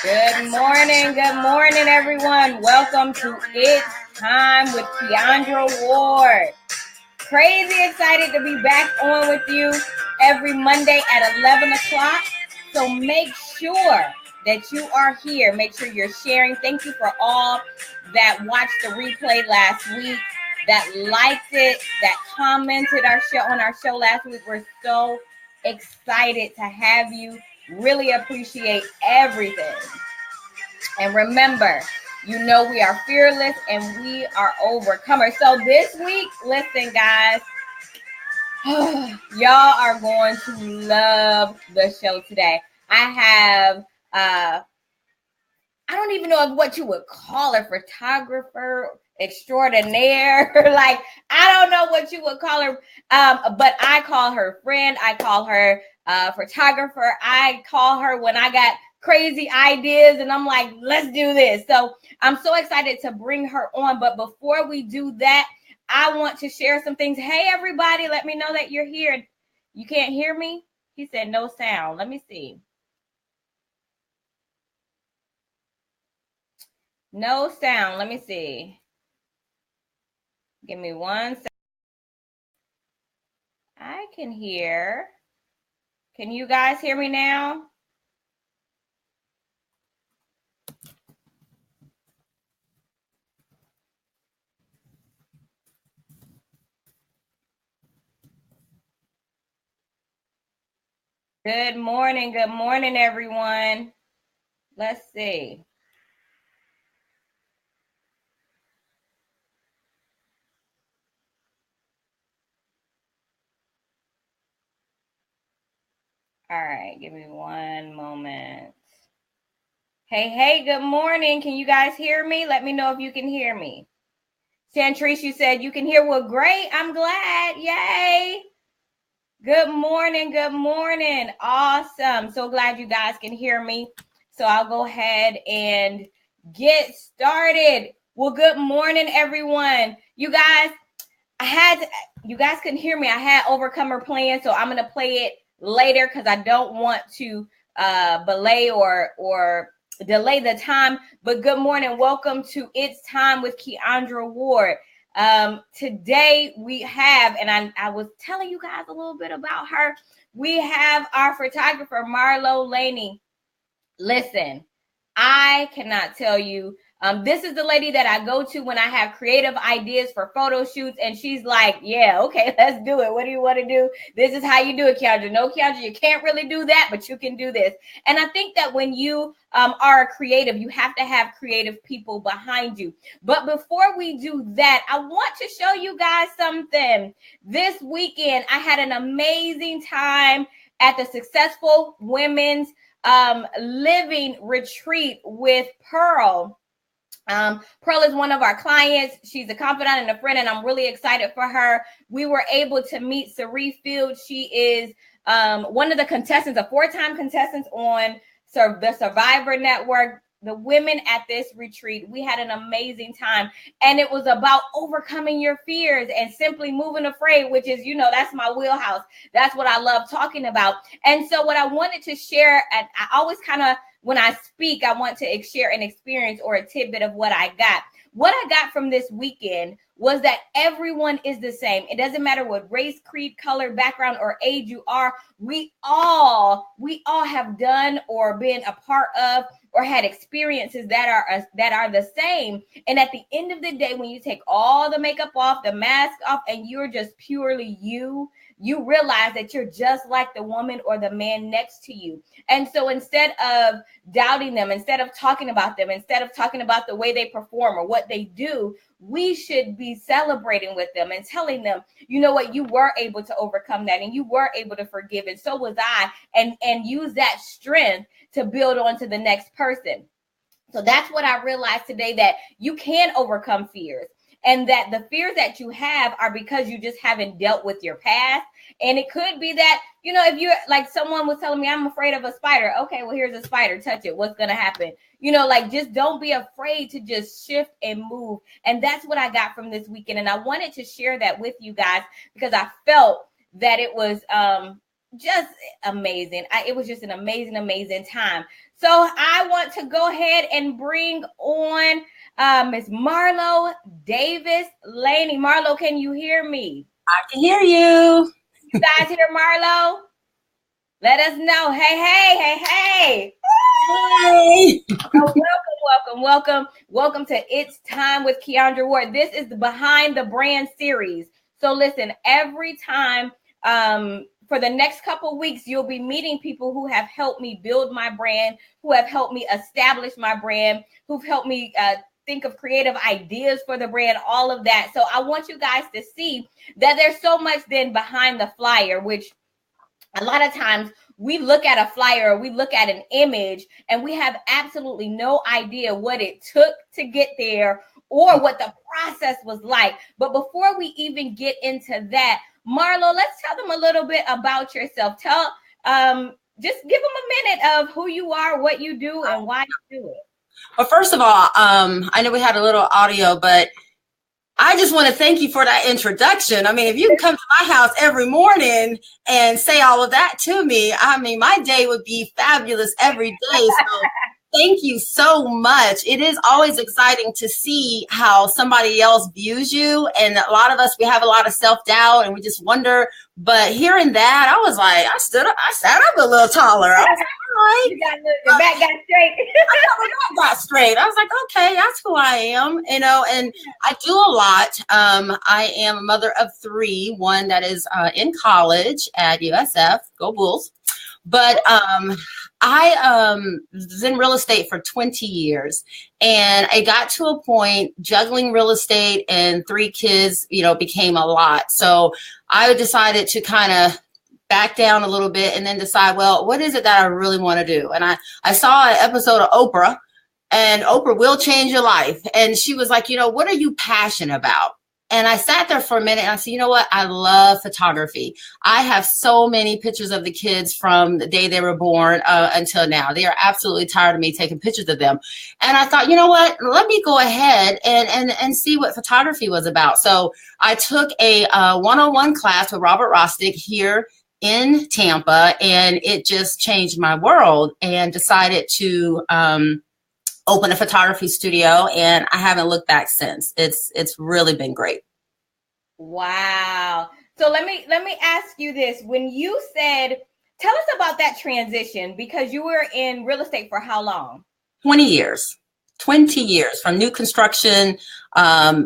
Good morning, everyone. Welcome to It's Time with Keandra Ward. Crazy excited to be back on with you every Monday at 11 o'clock. So make sure that you are here. Make sure you're sharing. Thank you for all that watched the replay last week, that liked it, that commented on our show last week. We're so excited to have you. Really appreciate everything. And remember, you know we are fearless and we are overcomers. So this week, listen, guys, y'all are going to love the show today. I have, I don't even know what you would call her, photographer extraordinaire. Like, I don't know what you would call her, but I call her friend. I call her photographer. I call her when I got crazy ideas and I'm like, let's do this. So I'm so excited to bring her on. But before we do that, I want to share some things. Hey, everybody, let me know that you're here. You can't hear me? He said no sound. Let me see. No sound. Let me see. Give me 1 second. I can hear. Can you guys hear me now? Good morning, everyone. Let's see. All right, give me one moment. Hey, good morning. Can you guys hear me? Let me know if you can hear me. Chantrice, you said you can hear. Well, great. I'm glad. Yay. Good morning. Awesome. So glad you guys can hear me. So I'll go ahead and get started. Well, good morning, everyone. You guys, you guys couldn't hear me. I had Overcomer playing, so I'm going to play it later because I don't want to belay or delay the time. But good morning. Welcome to It's Time with Keandra Ward. Today we have, and I was telling you guys a little bit about her. We have our photographer, Marlo Laney. Listen, I cannot tell you. This is the lady that I go to when I have creative ideas for photo shoots. And she's like, yeah, okay, let's do it. What do you want to do? This is how you do it, Keandra. No, Keandra, you can't really do that, but you can do this. And I think that when you are a creative, you have to have creative people behind you. But before we do that, I want to show you guys something. This weekend, I had an amazing time at the Successful Women's Living Retreat with Pearl. Pearl is one of our clients. She's a confidant and a friend, and I'm really excited for her. We were able to meet Cerie Field. She is one of the contestants, a 4-time contestant on the Survivor Network. The women at this retreat, we had an amazing time, and it was about overcoming your fears and simply moving afraid, which is, that's my wheelhouse. That's what I love talking about. And so what I wanted to share, and I always kind of, when I speak, I want to share an experience or a tidbit of what I got. What I got from this weekend was that everyone is the same. It doesn't matter what race, creed, color, background, or age you are. We all have done or been a part of or had experiences that are the same. And at the end of the day, when you take all the makeup off, the mask off, and you're just purely you realize that you're just like the woman or the man next to you. And so instead of doubting them, instead of talking about them, instead of talking about the way they perform or what they do, we should be celebrating with them and telling them, you know what, you were able to overcome that and you were able to forgive, and so was I, and use that strength to build on to the next person. So that's what I realized today, that you can overcome fears, and that the fears that you have are because you just haven't dealt with your past. And it could be that, if you're like, someone was telling me, I'm afraid of a spider. Okay, well, here's a spider. Touch it. What's going to happen? Just don't be afraid to just shift and move. And that's what I got from this weekend. And I wanted to share that with you guys because I felt that it was just amazing. It was just an amazing time. So I want to go ahead and bring on Miss Marlo Davis Laney. Marlo, can you hear me? I can hear you. You guys hear Marlo? Let us know. Hey. Hey. Welcome to It's Time with Keandra Ward. This is the Behind the Brand series. So listen, every time for the next couple of weeks, you'll be meeting people who have helped me build my brand, who have helped me establish my brand, who've helped me think of creative ideas for the brand, all of that. So I want you guys to see that there's so much then behind the flyer, which a lot of times we look at a flyer, we look at an image, and we have absolutely no idea what it took to get there or what the process was like. But before we even get into that, Marlo, let's tell them a little bit about yourself. Just give them a minute of who you are, what you do, and why you do it. Well, first of all, I know we had a little audio, but I just want to thank you for that introduction. I mean, if you can come to my house every morning and say all of that to me, I mean, my day would be fabulous every day. So thank you so much. It is always exciting to see how somebody else views you. And a lot of us, we have a lot of self-doubt and we just wonder. But hearing that, I was like, I sat up a little taller. I was like, all right. Your back got straight. My back got straight. I was like, okay, that's who I am, you know, and I do a lot. I am a mother of three, one that is in college at USF, go Bulls. But I was in real estate for 20 years, and I got to a point juggling real estate and three kids, you know, became a lot. So I decided to kind of back down a little bit and then decide, well, what is it that I really want to do? And I saw an episode of Oprah, and Oprah will change your life. And she was like, you know, what are you passionate about? And I sat there for a minute and I said, you know what? I love photography. I have so many pictures of the kids from the day they were born until now. They are absolutely tired of me taking pictures of them. And I thought, you know what? Let me go ahead and see what photography was about. So I took a one-on-one class with Robert Rostick here in Tampa, and it just changed my world, and decided to open a photography studio, and I haven't looked back since. It's really been great. Wow. So let me ask you this. When you said, tell us about that transition, because you were in real estate for how long? 20 years. 20 years from new construction,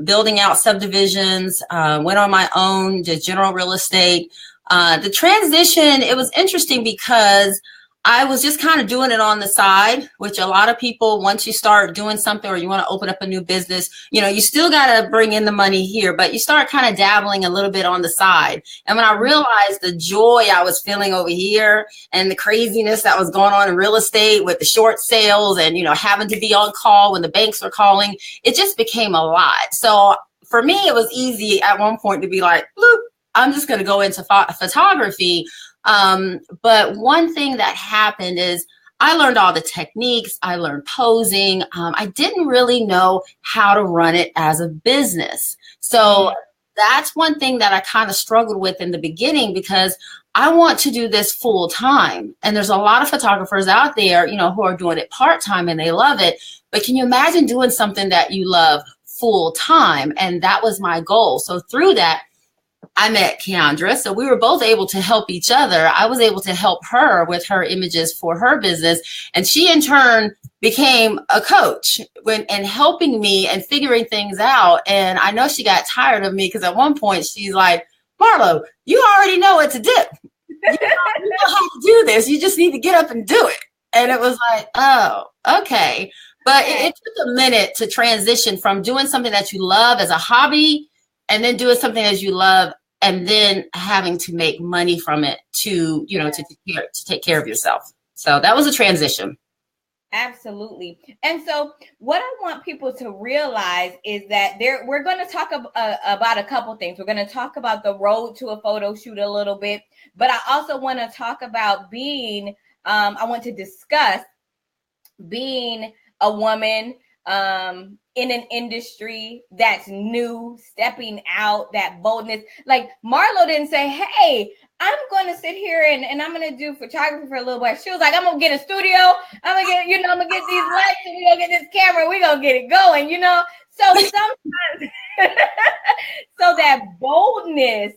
building out subdivisions, went on my own, did general real estate. The transition, it was interesting because I was just kind of doing it on the side, which a lot of people, once you start doing something or you want to open up a new business, you know, you still got to bring in the money here, but you start kind of dabbling a little bit on the side. And when I realized the joy I was feeling over here and the craziness that was going on in real estate with the short sales and, you know, having to be on call when the banks were calling, it just became a lot. So for me, it was easy at one point to be like, look, I'm just going to go into photography. But one thing that happened is I learned all the techniques. I learned posing. I didn't really know how to run it as a business. So that's one thing that I kind of struggled with in the beginning, because I want to do this full time. And there's a lot of photographers out there, you know, who are doing it part time and they love it. But can you imagine doing something that you love full time? And that was my goal. So through that, I met Keandra, so we were both able to help each other. I was able to help her with her images for her business, and she in turn became a coach and helping me and figuring things out. And I know she got tired of me because at one point she's like, Marlo, you already know what to do. You know how to do this. You just need to get up and do it. And it was like, oh, okay. But it took a minute to transition from doing something that you love as a hobby and then doing something as you love and then having to make money from it to, you know, to take care of yourself. So that was a transition. Absolutely. And so what I want people to realize is that we're going to talk about a couple things. We're going to talk about the road to a photo shoot a little bit, but I also want to talk about I want to discuss being a woman in an industry that's new, stepping out, that boldness. Like Marlo didn't say, hey, I'm going to sit here and I'm going to do photography for a little while. She was like, I'm going to get a studio. I'm going to get, I'm going to get these lights and we're going to get this camera. We're going to get it going, So sometimes, so that boldness,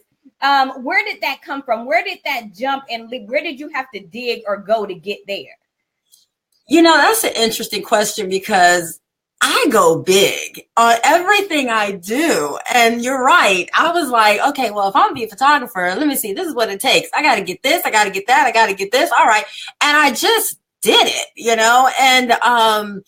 where did that come from? Where did that jump and leap? Where did you have to dig or go to get there? That's an interesting question because I go big on everything I do. And you're right. I was like, okay, well, if I'm gonna be a photographer, let me see, this is what it takes. I got to get this. I got to get that. I got to get this. All right. And I just did it, and,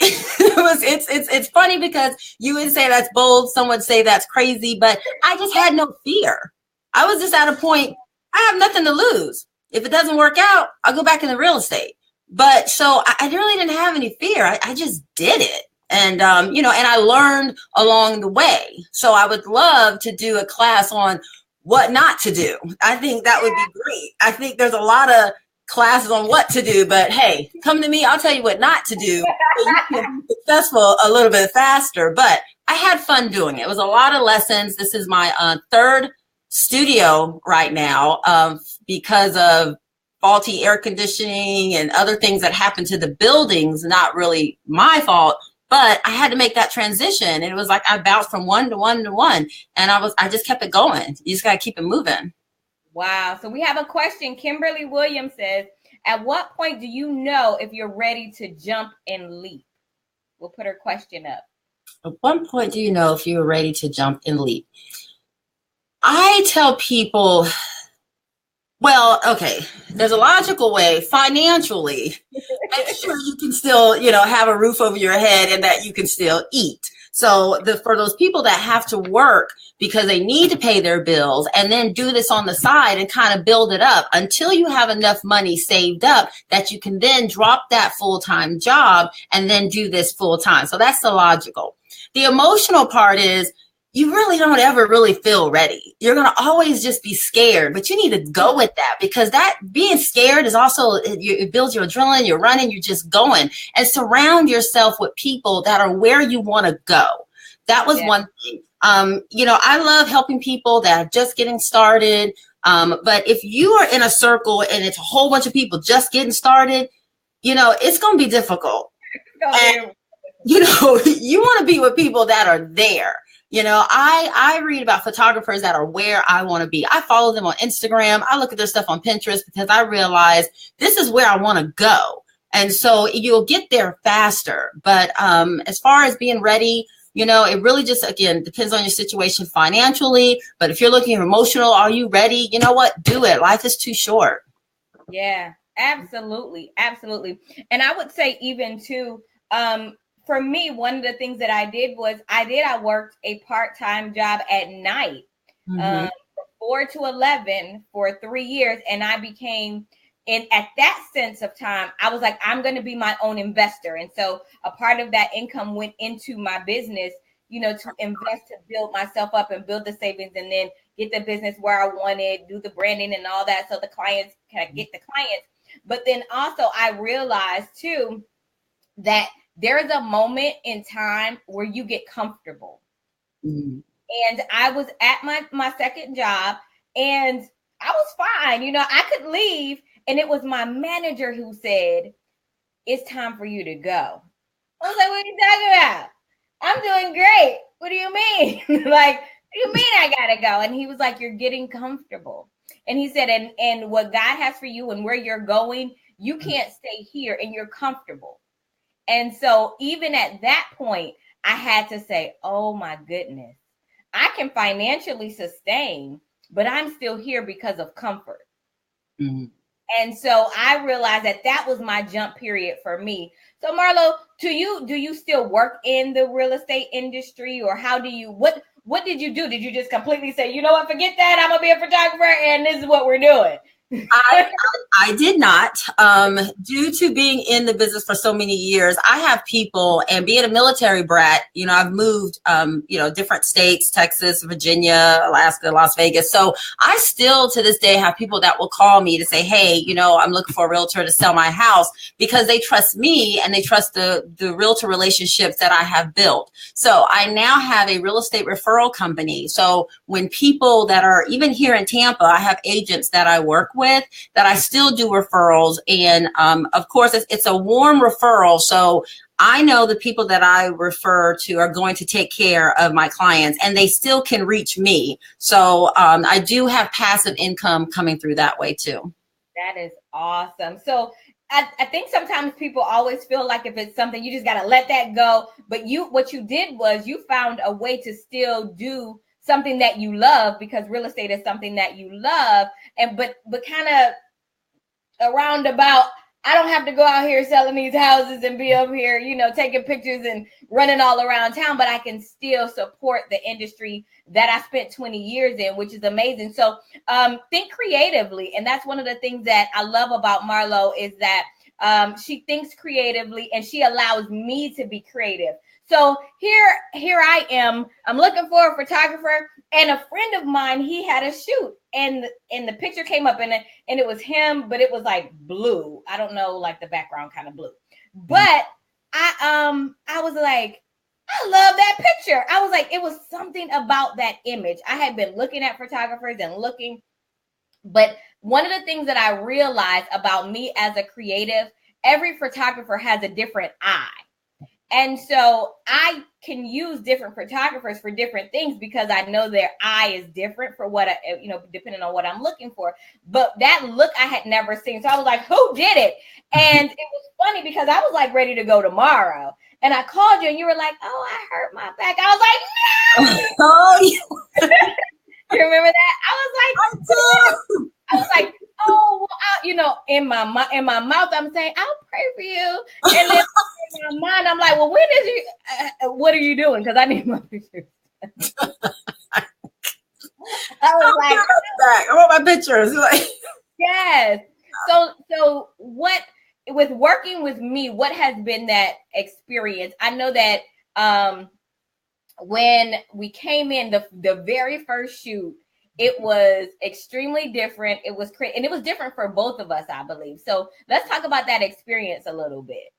it's funny because you would say that's bold. Some would say that's crazy, but I just had no fear. I was just at a point, I have nothing to lose. If it doesn't work out, I'll go back into real estate. But so I really didn't have any fear. I just did it. And, and I learned along the way. So I would love to do a class on what not to do. I think that would be great. I think there's a lot of classes on what to do, but hey, come to me. I'll tell you what not to do. So you can be successful a little bit faster. But I had fun doing it. It was a lot of lessons. This is my third studio right now because of faulty air conditioning and other things that happened to the buildings. Not really my fault, but I had to make that transition. And it was like I bounced from one to one to one. And I just kept it going. You just got to keep it moving. Wow. So we have a question. Kimberly Williams says, at what point do you know if you're ready to jump and leap? We'll put her question up. At what point do you know if you're ready to jump and leap? I tell people, well, okay, there's a logical way financially. Make sure you can still, have a roof over your head and that you can still eat. So for those people that have to work because they need to pay their bills and then do this on the side and kind of build it up until you have enough money saved up that you can then drop that full-time job and then do this full-time. So that's the logical. The emotional part is you really don't ever really feel ready. You're going to always just be scared, but you need to go with that because that being scared is also, it builds your adrenaline, you're running, you're just going, and surround yourself with people that are where you want to go. That was one thing. I love helping people that are just getting started. But if you are in a circle and it's a whole bunch of people just getting started, it's going to be difficult. And, you want to be with people that are there. I read about photographers that are where I want to be. I follow them on Instagram. I look at their stuff on Pinterest because I realize this is where I want to go. And so you'll get there faster. But as far as being ready, it really just, again, depends on your situation financially. But if you're looking emotional, are you ready? You know what? Do it. Life is too short. Yeah, absolutely. Absolutely. And I would say even too, for me, one of the things that I did was I worked a part-time job at night, from 4 to 11 for 3 years. And I became, and at that sense of time, I was like, I'm going to be my own investor. And so a part of that income went into my business, to invest, to build myself up and build the savings and then get the business where I wanted, do the branding and all that. So the clients can get the clients. But then also I realized too, that there is a moment in time where you get comfortable. Mm-hmm. And I was at my second job and I was fine. I could leave. And it was my manager who said, it's time for you to go. I was like, what are you talking about? I'm doing great. What do you mean? Like, what do you mean I gotta go? And he was like, you're getting comfortable. And he said, and what God has for you and where you're going, you can't stay here and you're comfortable. And so even at that point, I had to say, oh my goodness, I can financially sustain, but I'm still here because of comfort. Mm-hmm. And so I realized that was my jump period for me. So Marlo, do you still work in the real estate industry, or what did you do? Did you just completely say, you know what, forget that, I'm gonna be a photographer and this is what we're doing? I, I did not. Due to being in the business for so many years, I have people, and being a military brat, I've moved, different states, Texas, Virginia, Alaska, Las Vegas. So I still to this day have people that will call me to say, hey, I'm looking for a realtor to sell my house, because they trust me and they trust the realtor relationships that I have built. So I now have a real estate referral company. So when people that are even here in Tampa, I have agents that I work with that I still do referrals. And of course, it's a warm referral. So I know the people that I refer to are going to take care of my clients, and they still can reach me. So I do have passive income coming through that way too. That is awesome. So I think sometimes people always feel like if it's something, you just got to let that go. But what you did was you found a way to still do something that you love, because real estate is something that you love. And but kind of around about, I don't have to go out here selling these houses and be up here, taking pictures and running all around town, but I can still support the industry that I spent 20 years in, which is amazing. So think creatively. And that's one of the things that I love about Marlo, is that she thinks creatively and she allows me to be creative. So here I am. I'm looking for a photographer, and a friend of mine, he had a shoot, and the picture came up, and it was him, but it was like blue. I don't know, like the background kind of blue. But I was like, I love that picture. I was like, it was something about that image. I had been looking at photographers and looking, but one of the things that I realized about me as a creative, every photographer has a different eye. And so I can use different photographers for different things, because I know their eye is different for what, depending on what I'm looking for. But that look I had never seen. So I was like, who did it? And it was funny because I was like ready to go tomorrow. And I called you and you were like, oh, I hurt my back. I was like, no. Oh, you remember that? I was like, oh, well, in my mouth, I'm saying, I'll pray for you. And then in my mind, I'm like, well, when did you, what are you doing? Because I need my pictures. I was like, I want my pictures. Yes. So what, with working with me, what has been that experience? I know that when we came in, the very first shoot, it was extremely different. It was and it was different for both of us, I believe. So let's talk about that experience a little bit.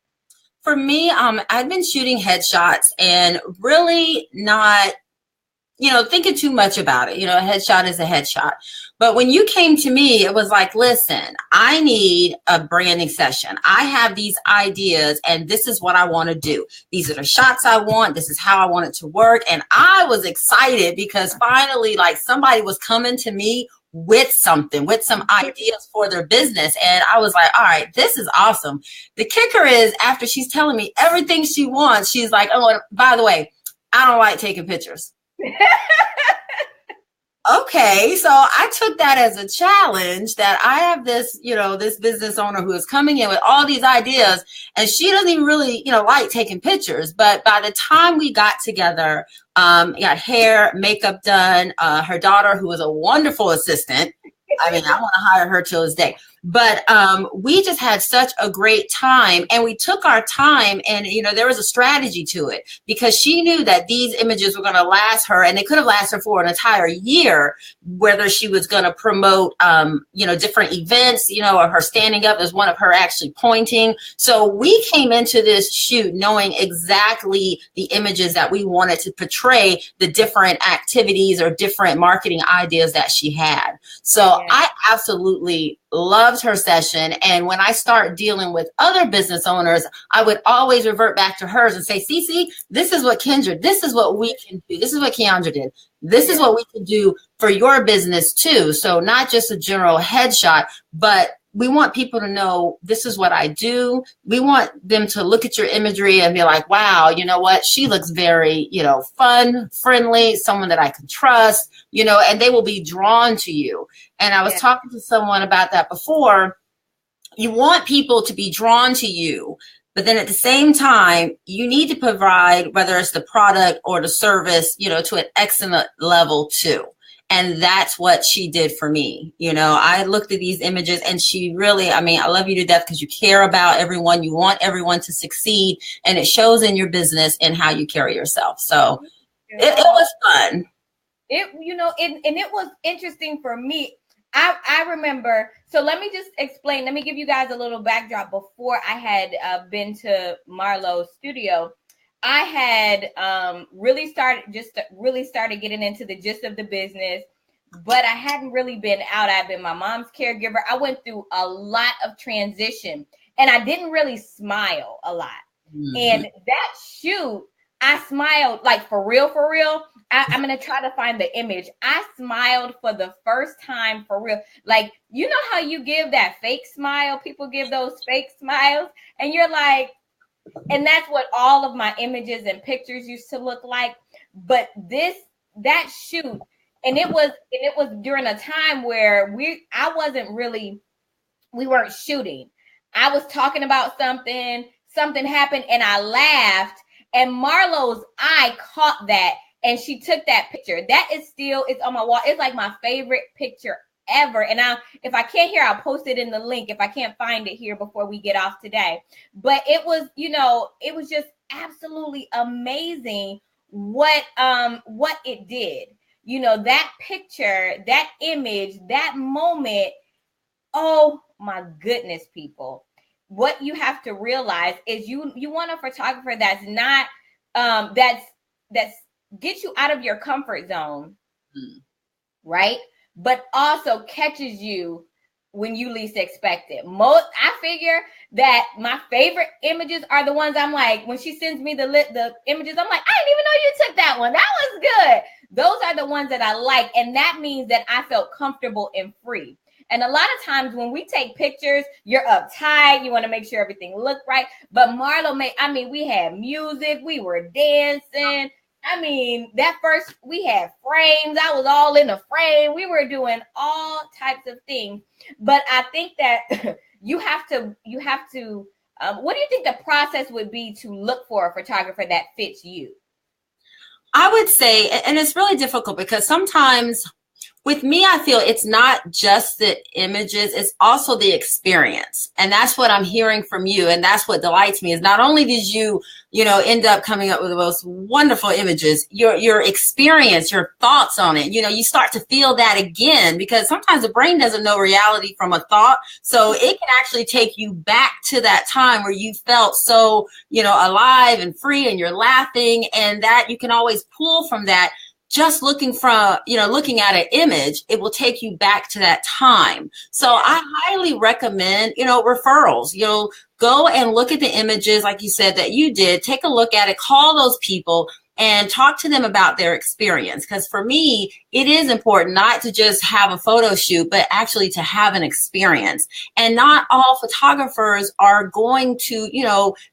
For me, I've been shooting headshots and really not, thinking too much about it. A headshot is a headshot. But when you came to me, it was like, listen, I need a branding session. I have these ideas and this is what I want to do. These are the shots I want. This is how I want it to work. And I was excited because finally, like, somebody was coming to me with some ideas for their business. And I was like, all right, this is awesome. The kicker is, after she's telling me everything she wants, she's like, oh, and by the way, I don't like taking pictures. Okay, so I took that as a challenge, that I have this, this business owner who is coming in with all these ideas, and she doesn't even really, like taking pictures. But by the time we got together, got hair, makeup done, her daughter, who was a wonderful assistant. I mean, I want to hire her till this day. But we just had such a great time, and we took our time, and, there was a strategy to it, because she knew that these images were going to last her, and they could have lasted her for an entire year, whether she was going to promote, different events, or her standing up as one of her actually pointing. So we came into this shoot knowing exactly the images that we wanted to portray, the different activities or different marketing ideas that she had. So yeah. I absolutely loved her session. And when I start dealing with other business owners, I would always revert back to hers and say, Cece, this is what Kendra, this is what we can do. This is what Keandra did. This is what we can do for your business too. So not just a general headshot, but we want people to know this is what I do. We want them to look at your imagery and be like, wow, you know what? She looks very, fun, friendly, someone that I can trust, and they will be drawn to you. And I was talking to someone about that before. You want people to be drawn to you, but then at the same time, you need to provide, whether it's the product or the service, to an excellent level too. And that's what she did for me. You know, I looked at these images and she really, I mean, I love you to death because you care about everyone. You want everyone to succeed, and it shows in your business and how you carry yourself. So it was fun. And it was interesting for me. I remember, so let me just explain, let me give you guys a little backdrop. Before I had been to Marlo's studio, I had really started getting into the gist of the business, but I hadn't really been out. I've been my mom's caregiver. I went through a lot of transition, and I didn't really smile a lot. Mm-hmm. And that shoot, I smiled like for real, for real. I'm going to try to find the image. I smiled for the first time for real. Like, you know how you give that fake smile? People give those fake smiles, and you're like, and that's what all of my images and pictures used to look like. But that shoot, and it was during a time where we weren't shooting. I was talking about something happened, and I laughed, and Marlo's eye caught that, and she took that picture. That is still, it's on my wall. It's like my favorite picture ever. And if I can't hear, I'll post it in the link if I can't find it here before we get off today. But it was, it was just absolutely amazing what it did. That picture, that image, that moment. Oh my goodness, people. What you have to realize is you want a photographer that's not that's gets you out of your comfort zone, right? But also catches you when you least expect it. I figure that my favorite images are the ones I'm like, when she sends me the images, I'm like, I didn't even know you took that one. That was good. Those are the ones that I like. And that means that I felt comfortable and free. And a lot of times when we take pictures, you're uptight. You want to make sure everything looked right. But Marlo we had music. We were dancing. We had frames. I was all in the frame. We were doing all types of things. But I think that you have to, what do you think the process would be to look for a photographer that fits you? I would say, and it's really difficult because sometimes with me, I feel it's not just the images, it's also the experience. And that's what I'm hearing from you. And that's what delights me is not only did you end up coming up with the most wonderful images, your experience, your thoughts on it, you start to feel that again, because sometimes the brain doesn't know reality from a thought. So it can actually take you back to that time where you felt so, alive and free, and you're laughing, and that you can always pull from that. Just looking at an image, it will take you back to that time. So I highly recommend, referrals. Go and look at the images, like you said, that you did. Take a look at it, call those people and talk to them about their experience. Because for me, it is important not to just have a photo shoot, but actually to have an experience. And not all photographers are going to,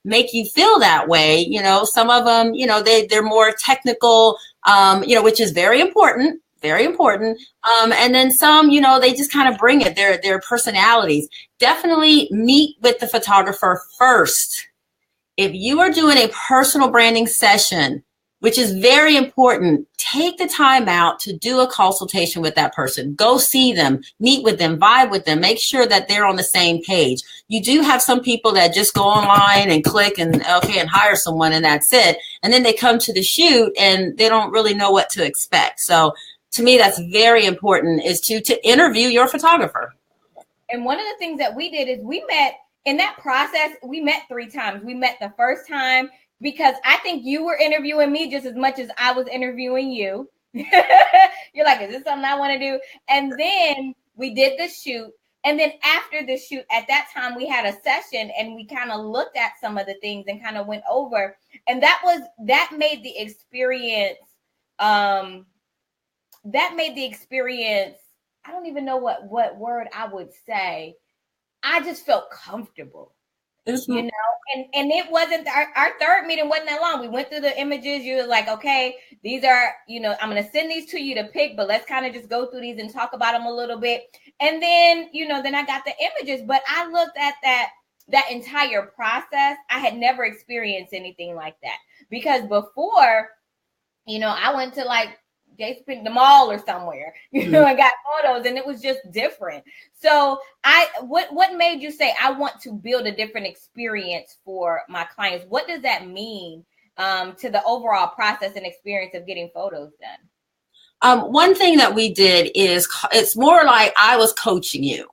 make you feel that way. Some of them, they're more technical, which is very important. And then some, they just kind of bring it, their personalities. Definitely meet with the photographer first. If you are doing a personal branding session, which is very important, take the time out to do a consultation with that person. Go see them, meet with them, vibe with them, make sure that they're on the same page. You do have some people that just go online and click and hire someone, and that's it. And then they come to the shoot and they don't really know what to expect. So to me, that's very important, is to interview your photographer. And one of the things that we did is we met in that process. We met 3 times. We met the first time because I think you were interviewing me just as much as I was interviewing you. You're like, is this something I want to do? And then we did the shoot. And then after the shoot, at that time, we had a session and we kind of looked at some of the things and kind of went over. And that made the experience, I don't even know what word I would say. I just felt comfortable. And it wasn't our third meeting wasn't that long. We went through the images. You were like, okay, these are, I'm going to send these to you to pick, but let's kind of just go through these and talk about them a little bit. And then, then I got the images, but I looked at that entire process. I had never experienced anything like that because before, I went to like the mall or somewhere, you know, and got photos, and it was just different. So what made you say, I want to build a different experience for my clients? What does that mean to the overall process and experience of getting photos done? One thing that we did is, it's more like I was coaching you.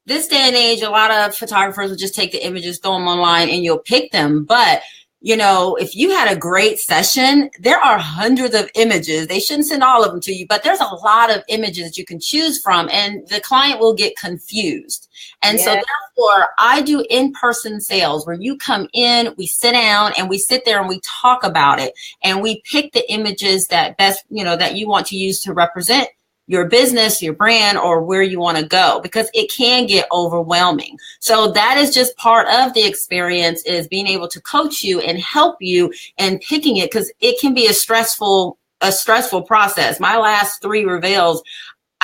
This day and age, a lot of photographers will just take the images, throw them online, and you'll pick them. But, you know, if you had a great session, there are hundreds of images. They shouldn't send all of them to you, but there's a lot of images that you can choose from, and the client will get confused. And so therefore, I do in-person sales where you come in, we sit down, and we sit there and we talk about it, and we pick the images that best, you know, that you want to use to represent your business, your brand, or where you want to go, because it can get overwhelming. So that is just part of the experience, is being able to coach you and help you in picking it, because it can be a stressful process. My last 3 reveals,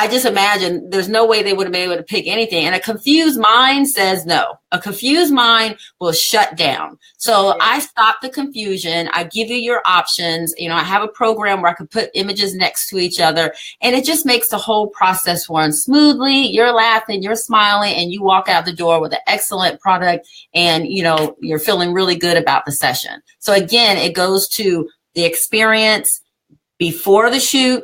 I just imagine there's no way they would have been able to pick anything. And a confused mind says no. A confused mind will shut down. So I stop the confusion. I give you your options. You know, I have a program where I can put images next to each other, and it just makes the whole process run smoothly. You're laughing, you're smiling, and you walk out the door with an excellent product, and, you know, you're feeling really good about the session. So again, it goes to the experience before the shoot,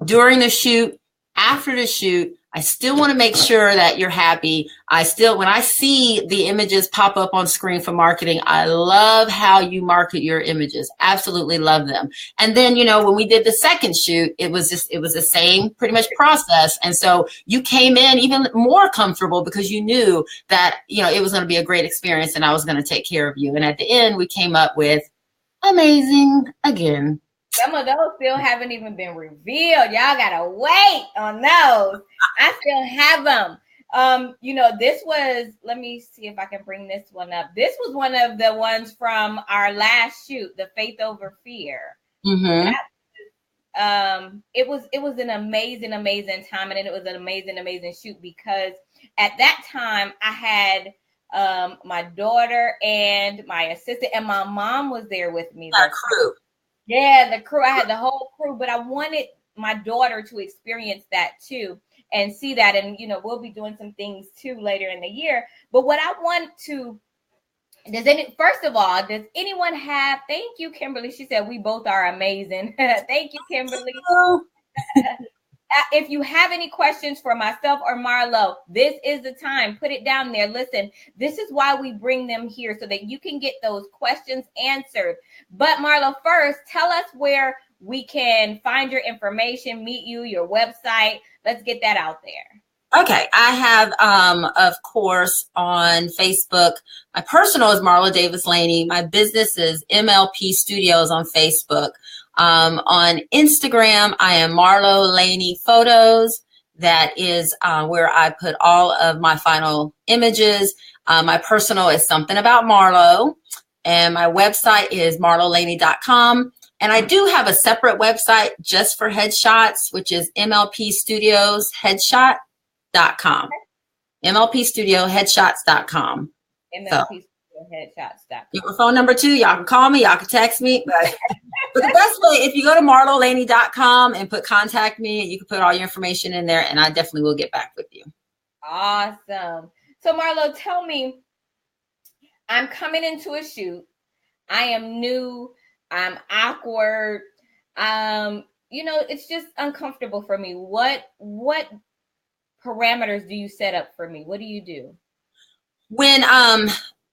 during the shoot, after the shoot. I still want to make sure that you're happy. When I see the images pop up on screen for marketing, I love how you market your images. Absolutely love them. And then, you know, when we did the second shoot, it was the same pretty much process. And so you came in even more comfortable because you knew that, you know, it was going to be a great experience and I was going to take care of you. And at the end, we came up with amazing again. Some of those still haven't even been revealed. Y'all gotta wait on those. I still have them. You know, this was, let me see if I can bring this one up. This was one of the ones from our last shoot, the Faith Over Fear. Mm-hmm. It was an amazing time, and it was an amazing shoot, because at that time I had my daughter and my assistant, and my mom was there with me. Our crew. Yeah, the crew. I had the whole crew, but I wanted my daughter to experience that too and see that. And, you know, we'll be doing some things too later in the year. But what I want to, first of all, does anyone have, thank you, Kimberly. She said, we both are amazing. Thank you, Kimberly. If you have any questions for myself or Marlo, this is the time. Put it down there. Listen, this is why we bring them here, so that you can get those questions answered. But Marlo, first, tell us where we can find your information, meet you, your website. Let's get that out there. Okay. I have, of course, on Facebook, my personal is Marlo Davis Laney. My business is MLP Studios on Facebook. On Instagram, I am Marlo Laney Photos. That is where I put all of my final images. My personal is Something About Marlo. And my website is marlolaney.com. And I do have a separate website just for headshots, which is MLPstudiosheadshot.com. MLPstudioheadshots.com. MLPstudioheadshots.com. You have a phone number too. Y'all can call me. Y'all can text me. But the best way, if you go to marlolaney.com and put contact me, you can put all your information in there, and I definitely will get back with you. Awesome. So Marlo, tell me, I'm coming into a shoot. I am new. I'm awkward. You know, it's just uncomfortable for me. What parameters do you set up for me? What do you do? When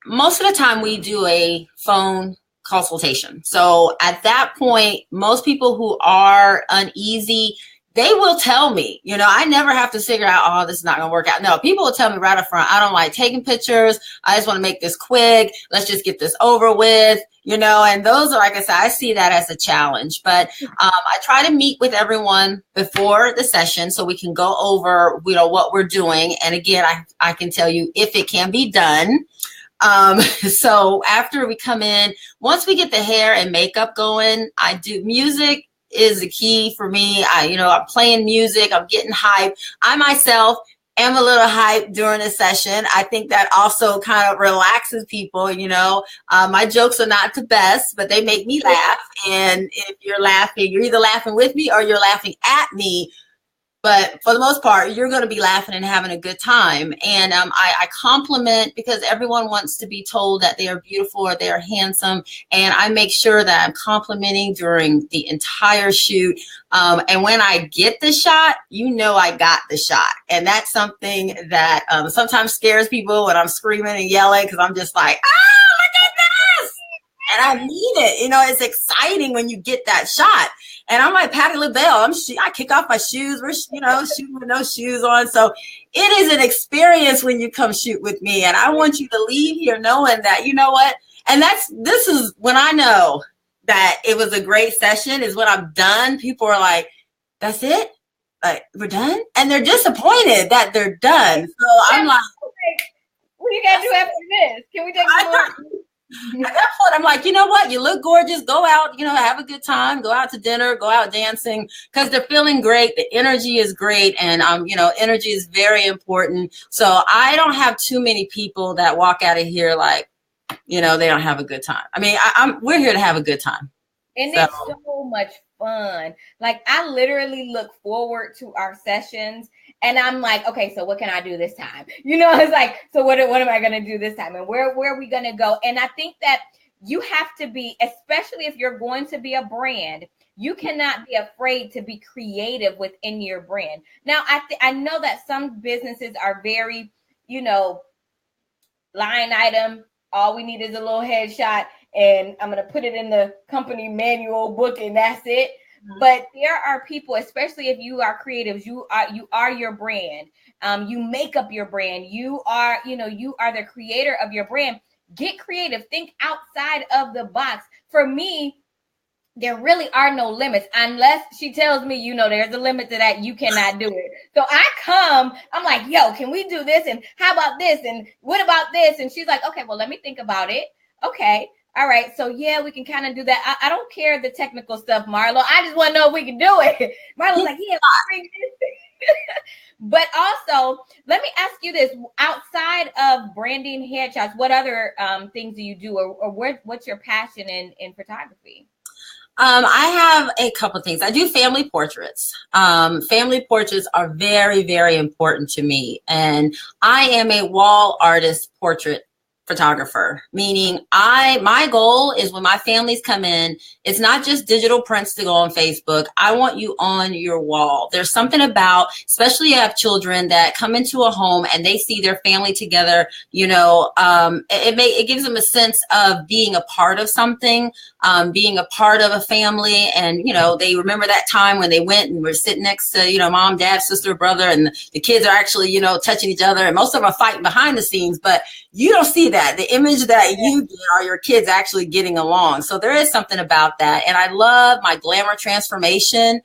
most of the time we do a phone consultation. So at that point, most people who are uneasy, they will tell me, you know, I never have to figure out, oh, this is not going to work out. No, people will tell me right up front, I don't like taking pictures. I just want to make this quick. Let's just get this over with, you know, and those are, like I said, I see that as a challenge. But I try to meet with everyone before the session so we can go over, you know, what we're doing. And again, I can tell you if it can be done. So after we come in, once we get the hair and makeup going, I do music is the key for me. I'm playing music. I'm getting hype. I myself am a little hyped during a session. I think that also kind of relaxes people, you know. My jokes are not the best, but they make me laugh. And if you're laughing, you're either laughing with me or you're laughing at me. But for the most part, you're going to be laughing and having a good time. And I compliment, because everyone wants to be told that they are beautiful or they are handsome. And I make sure that I'm complimenting during the entire shoot. And when I get the shot, you know I got the shot. And that's something that sometimes scares people when I'm screaming and yelling, because I'm just like, ah, look at this. And I mean it. You know, it's exciting when you get that shot. And I'm like Patti LaBelle. I kick off my shoes. We're, you know, shooting with no shoes on. So it is an experience when you come shoot with me. And I want you to leave here knowing that, you know what? And this is when I know that it was a great session, is when I'm done. People are like, that's it? Like, we're done? And they're disappointed that they're done. So I'm like, what do you got to do after this? Can we take some more? At that point, I'm like, you know what? You look gorgeous. Go out, you know, have a good time. Go out to dinner. Go out dancing, because they're feeling great. The energy is great, and you know, energy is very important. So I don't have too many people that walk out of here like, you know, they don't have a good time. I mean, we're here to have a good time, and it's so much fun. Like, I literally look forward to our sessions. And I'm like, okay, so what can I do this time? You know, it's like, so what am I going to do this time? And where are we going to go? And I think that you have to be, especially if you're going to be a brand, you cannot be afraid to be creative within your brand. Now, I know that some businesses are very, you know, line item. All we need is a little headshot, and I'm going to put it in the company manual book, and that's it. But there are people, especially if you are creatives, you are your brand. You make up your brand. You are the creator of your brand. Get creative. Think outside of the box. For me, there really are no limits, unless she tells me, you know, there's a limit to that. You cannot do it. So I'm like, yo, can we do this? And how about this? And what about this? And she's like, okay, well, let me think about it. Okay. All right, so yeah, we can kind of do that. I don't care the technical stuff, Marlo. I just want to know if we can do it. Marlo's like, yeah, bring this. But also, let me ask you this: outside of branding headshots, what other things do you do, or what's your passion in photography? I have a couple of things. I do family portraits. Family portraits are very, very important to me, and I am a wall artist portrait photographer, meaning my goal is when my families come in, it's not just digital prints to go on Facebook. I want you on your wall. There's something about, especially if you have children that come into a home and they see their family together, you know, it gives them a sense of being a part of something, being a part of a family. And, you know, they remember that time when they went and were sitting next to, you know, mom, dad, sister, brother, and the kids are actually, you know, touching each other. And most of them are fighting behind the scenes, but you don't see that. The image that you get are your kids actually getting along. So there is something about that. And I love my glamour transformation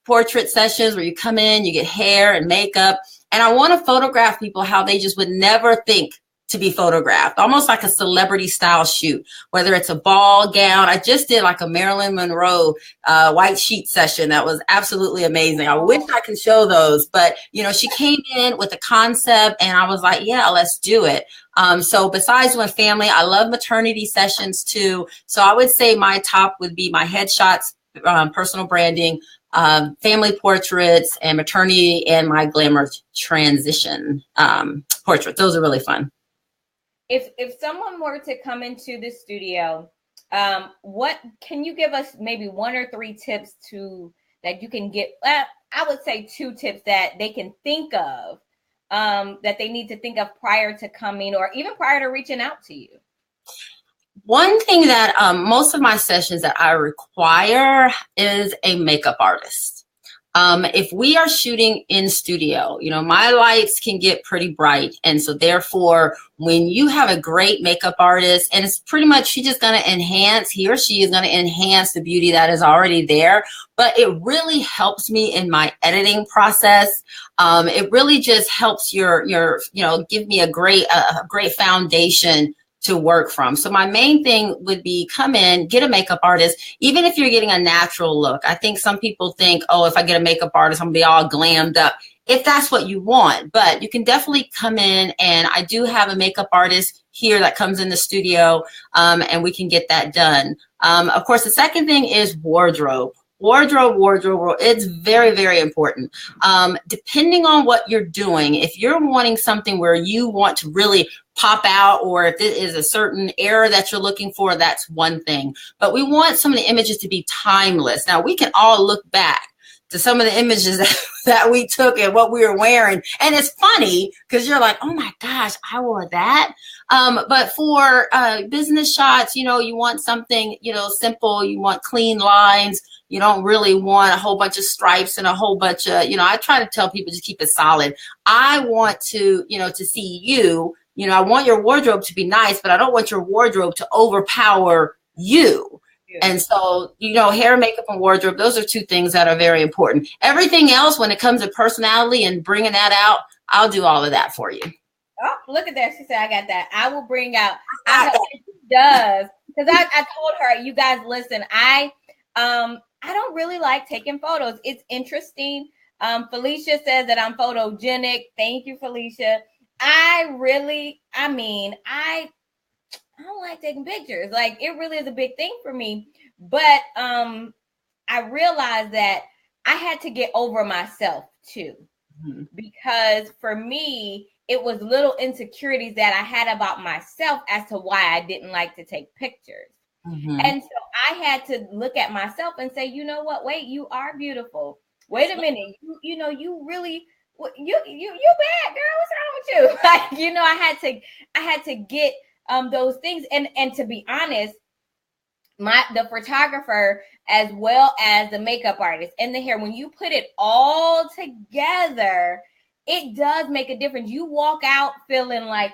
portrait sessions where you come in, you get hair and makeup. And I want to photograph people how they just would never think to be photographed, almost like a celebrity style shoot, whether it's a ball gown. I just did like a Marilyn Monroe white sheet session that was absolutely amazing. I wish I could show those, but you know, she came in with a concept and I was like, yeah, let's do it. So besides doing family, I love maternity sessions too. So I would say my top would be my headshots, personal branding, family portraits, and maternity, and my glamour transition portraits. Those are really fun. If someone were to come into the studio, what can you give us maybe 1 or 3 tips that you can get? I would say 2 tips that they can think of, that they need to think of prior to coming or even prior to reaching out to you. One thing that most of my sessions that I require is a makeup artist. If we are shooting in studio, you know, my lights can get pretty bright. And so therefore, when you have a great makeup artist, and it's pretty much, she's just going to enhance, he or she is going to enhance the beauty that is already there. But it really helps me in my editing process. It really just helps your, you know, give me a great foundation to work from. So my main thing would be come in, get a makeup artist, even if you're getting a natural look. I think some people think, oh, if I get a makeup artist, I'm gonna be all glammed up, if that's what you want. But you can definitely come in, and I do have a makeup artist here that comes in the studio, and we can get that done. Of course, the second thing is wardrobe. Wardrobe. It's very, very important. Depending on what you're doing, if you're wanting something where you want to really pop out, or if it is a certain era that you're looking for, that's one thing. But we want some of the images to be timeless. Now, we can all look back to some of the images that we took and what we were wearing. And it's funny because you're like, oh my gosh, I wore that. But for business shots, you want something, simple. You want clean lines. You don't really want a whole bunch of stripes and a whole bunch of, I try to tell people just keep it solid. I want to, to see you, I want your wardrobe to be nice, but I don't want your wardrobe to overpower you. Yeah. And so, hair, makeup, and wardrobe, those are two things that are very important. Everything else, when it comes to personality and bringing that out, I'll do all of that for you. Oh, look at that. She said, I got that. I will bring out. She does. Because I told her, you guys, listen, I don't really like taking photos. It's interesting. Felicia says that I'm photogenic. Thank you, Felicia. I don't like taking pictures. Like, it really is a big thing for me. But I realized that I had to get over myself too. Mm-hmm. Because for me, it was little insecurities that I had about myself as to why I didn't like to take pictures. Mm-hmm. And so I had to look at myself and say, you know what? Wait, you are beautiful. Wait a minute. You really, you bad, girl. What's wrong with you? Like, I had to get those things. And to be honest, the photographer as well as the makeup artist and the hair, when you put it all together, it does make a difference. You walk out feeling like,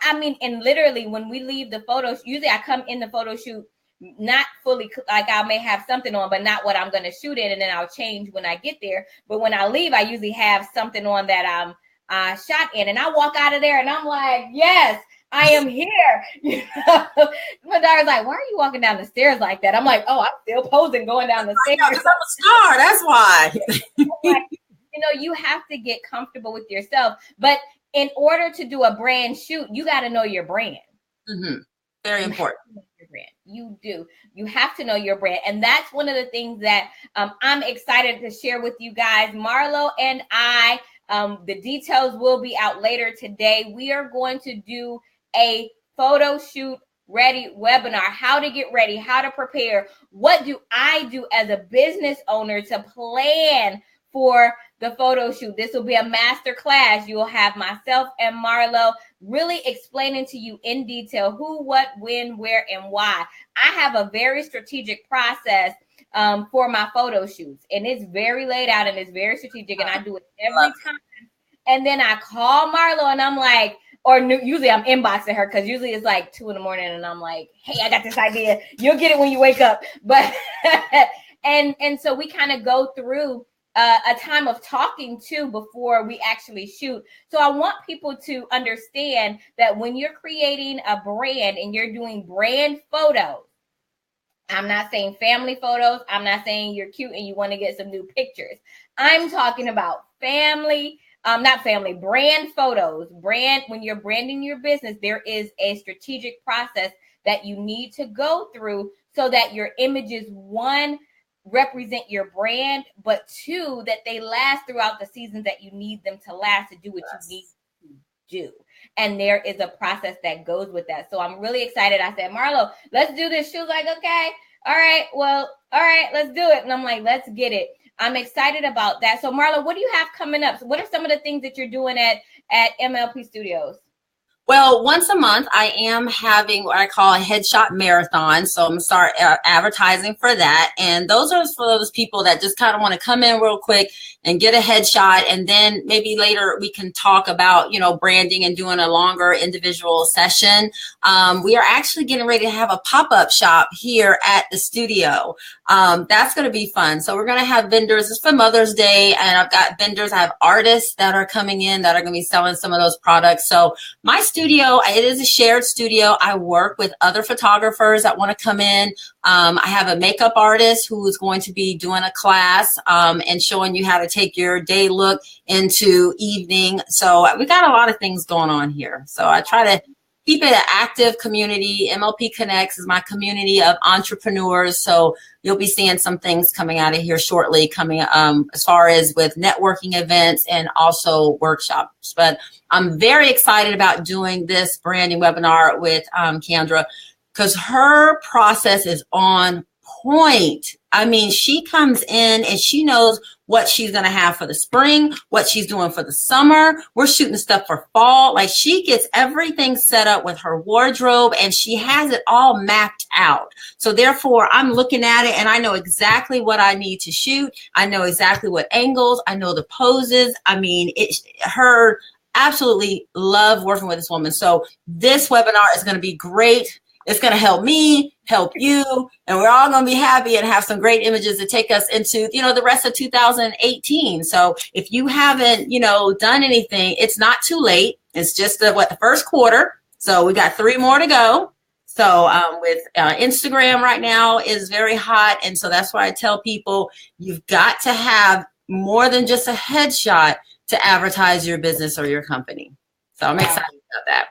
and literally when we leave the photos, usually I come in the photo shoot not fully, like I may have something on, but not what I'm going to shoot in, and then I'll change when I get there. But when I leave, I usually have something on that I'm shot in, and I walk out of there and I'm like, yes, I am here. My daughter's like, why are you walking down the stairs like that? I'm like, oh, I'm still posing going down the stairs. Because I'm a star, that's why. You have to get comfortable with yourself. But in order to do a brand shoot, you got to know your brand. Mm-hmm. Very important. You do. You have to know your brand. And that's one of the things that I'm excited to share with you guys. Marlo and I, the details will be out later today. We are going to do a photo shoot ready webinar, how to get ready, how to prepare. What do I do as a business owner to plan for the photo shoot? This will be a master class. You will have myself and Marlo really explaining to you in detail who, what, when, where, and why. I have a very strategic process for my photo shoots, and it's very laid out and it's very strategic, and I do it every time. And then I call Marlo and I'm like, usually I'm inboxing her because usually it's like 2 a.m. and I'm like, hey, I got this idea. You'll get it when you wake up. But and so we kind of go through a time of talking too before we actually shoot. So I want people to understand that when you're creating a brand and you're doing brand photos, I'm not saying family photos. I'm not saying you're cute and you want to get some new pictures. I'm talking about brand photos. When you're branding your business, there is a strategic process that you need to go through so that your images, one, represent your brand, but two, that they last throughout the seasons that you need them to last to do what you need to do. And there is a process that goes with that. So I'm really excited. I said, Marlo, let's do this. She was like, okay, all right, let's do it. And I'm like, let's get it. I'm excited about that. So Marlo, what do you have coming up? So what are some of the things that you're doing at MLP Studios? Well, once a month, I am having what I call a headshot marathon. So I'm going to start advertising for that. And those are for those people that just kind of want to come in real quick and get a headshot. And then maybe later we can talk about, branding and doing a longer individual session. We are actually getting ready to have a pop-up shop here at the studio. That's going to be fun. So we're going to have vendors. It's for Mother's Day. And I've got vendors. I have artists that are coming in that are going to be selling some of those products. So my studio, it is a shared studio. I work with other photographers that want to come in. I have a makeup artist who is going to be doing a class and showing you how to take your day look into evening. So we got a lot of things going on here. So I try to keep it an active community. MLP Connects is my community of entrepreneurs. So you'll be seeing some things coming out of here shortly, coming as far as with networking events and also workshops. But I'm very excited about doing this branding webinar with Keandra, because her process is on point. I mean, she comes in and she knows what she's going to have for the spring, what she's doing for the summer. We're shooting stuff for fall. Like, she gets everything set up with her wardrobe and she has it all mapped out. So therefore, I'm looking at it and I know exactly what I need to shoot. I know exactly what angles. I know the poses. I mean, absolutely love working with this woman. So this webinar is going to be great. It's going to help me, help you, and we're all going to be happy and have some great images to take us into, the rest of 2018. So if you haven't, done anything, it's not too late. It's just the first quarter. So we got 3 more to go. So with Instagram right now is very hot. And so that's why I tell people you've got to have more than just a headshot to advertise your business or your company. So I'm excited about that.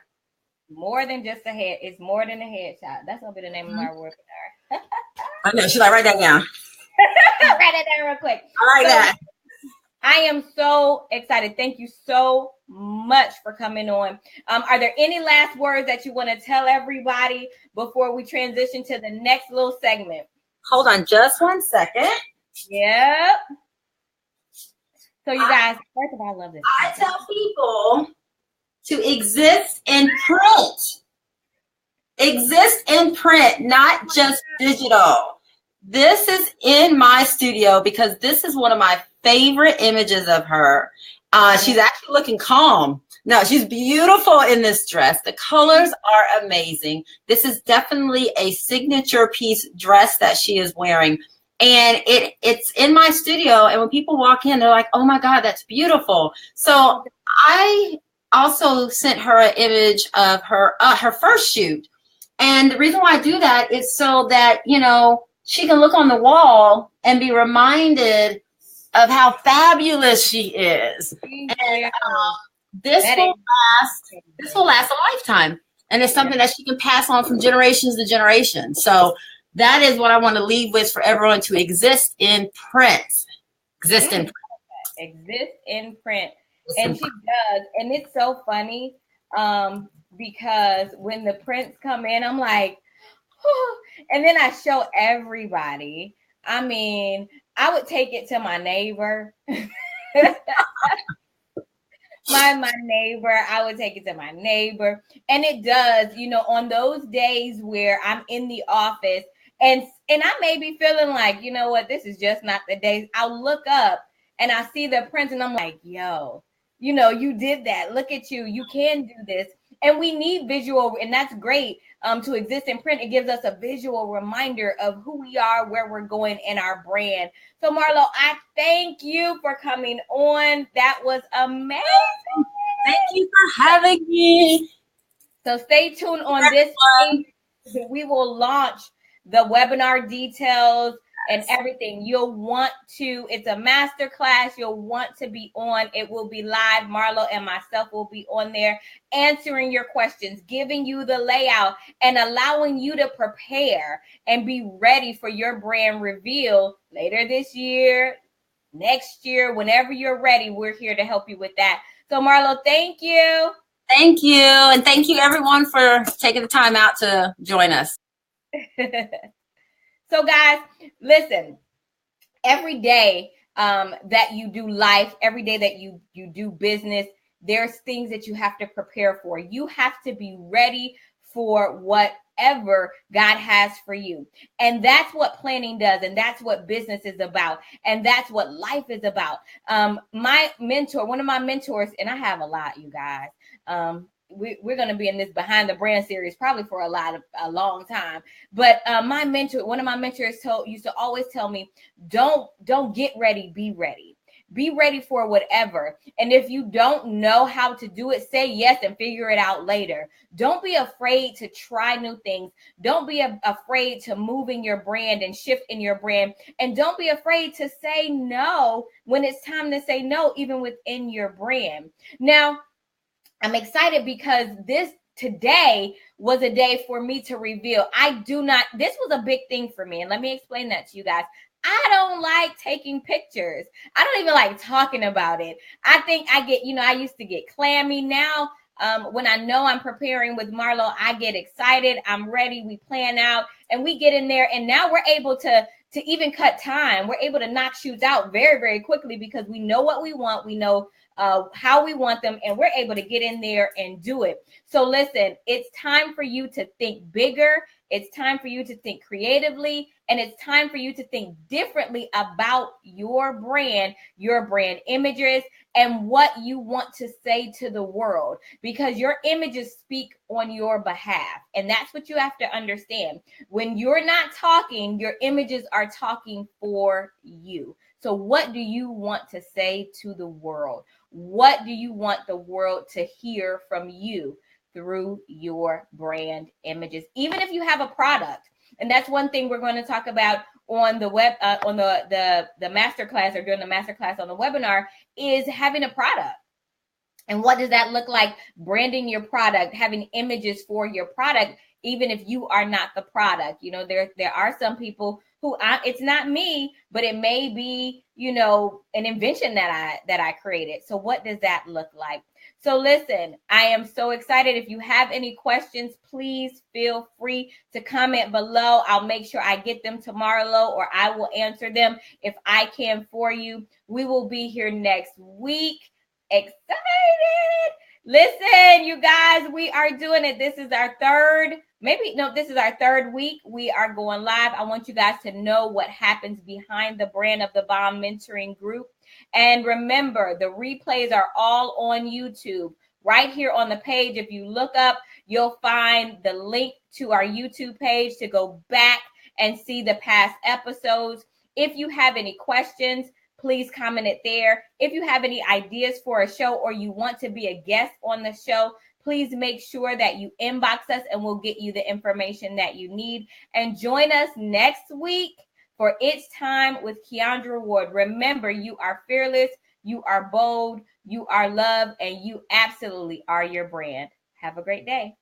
More than just a head. It's more than a headshot. That's going to be the name of my webinar. I know. She's like, write that down. Write that down real quick. I like that. I am so excited. Thank you so much for coming on. Are there any last words that you want to tell everybody before we transition to the next little segment? Hold on just 1 second. Yep. So you guys, first of all, I love this. I tell people to exist in print. Exist in print, not just digital. This is in my studio because this is one of my favorite images of her. She's actually looking calm. No, she's beautiful in this dress. The colors are amazing. This is definitely a signature piece dress that she is wearing. And it's in my studio. And when people walk in, they're like, oh my God, that's beautiful. So I also sent her an image of her first shoot. And the reason why I do that is so that, she can look on the wall and be reminded of how fabulous she is. And this will last a lifetime. And it's something that she can pass on from generations to generation. So that is what I want to leave with for everyone, to exist in print. Exist in print. Exist in print. And she does. And it's so funny because when the prints come in, I'm like, oh. And then I show everybody. I mean, I would take it to my neighbor. my neighbor, I would take it to my neighbor. And it does, on those days where I'm in the office and I may be feeling like, you know what, this is just not the day. I'll look up and I see the prints and I'm like, yo, you did that. Look at you. You can do this. And we need visual, and that's great to exist in print. It gives us a visual reminder of who we are, where we're going, and our brand. So, Marlo, I thank you for coming on. That was amazing. Thank you for having me. So stay tuned on this page. We will launch the webinar details and everything. It's a master class. You'll want to be on. It will be live. Marlo and myself will be on there answering your questions, giving you the layout, and allowing you to prepare and be ready for your brand reveal later this year, next year, whenever you're ready. We're here to help you with that. So Marlo, thank you. Thank you. And thank you everyone for taking the time out to join us. So guys, listen, every day that you do life, every day that you do business, there's things that you have to prepare for. You have to be ready for whatever God has for you. And that's what planning does. And that's what business is about. And that's what life is about. My mentor, one of my mentors, and I have a lot, you guys, we're going to be in this Behind the Brand series probably for a long time. But one of my mentors used to always tell me, don't get ready, be ready. Be ready for whatever. And if you don't know how to do it, say yes and figure it out later. Don't be afraid to try new things. Don't be afraid to move in your brand and shift in your brand. And don't be afraid to say no when it's time to say no, even within your brand. Now, I'm excited because today was a day for me to reveal. This was a big thing for me. And let me explain that to you guys. I don't like taking pictures. I don't even like talking about it. I think I used to get clammy. Now, when I know I'm preparing with Marlo, I get excited. I'm ready. We plan out and we get in there. And now we're able to even cut time. We're able to knock shoots out very, very quickly because we know what we want. We know how we want them, and we're able to get in there and do it. So listen, it's time for you to think bigger. It's time for you to think creatively, and it's time for you to think differently about your brand images, and what you want to say to the world, because your images speak on your behalf. And that's what you have to understand. When you're not talking, your images are talking for you. So what do you want to say to the world? What do you want the world to hear from you through your brand images? Even if you have a product. And that's one thing we're going to talk about on the web, on the masterclass, or during the masterclass on the webinar, is having a product. And what does that look like? Branding your product, having images for your product, even if you are not the product. You know, there are some people who it's not me, but it may be, you know, an invention that I created. So what does that look like? So listen, I am so excited. If you have any questions, please feel free to comment below. I'll make sure I get them to Marlo, or I will answer them if I can for you. We will be here next week. Excited. Listen, you guys, we are doing it. This is our this is our third week. We are going live. I want you guys to know what happens behind the brand of the Bomb Mentoring Group. And remember, the replays are all on YouTube. Right here on the page, if you look up, you'll find the link to our YouTube page to go back and see the past episodes. If you have any questions, please comment it there. If you have any ideas for a show, or you want to be a guest on the show, please make sure that you inbox us and we'll get you the information that you need. And join us next week for It's Time with Keandra Ward. Remember, you are fearless, you are bold, you are loved, and you absolutely are your brand. Have a great day.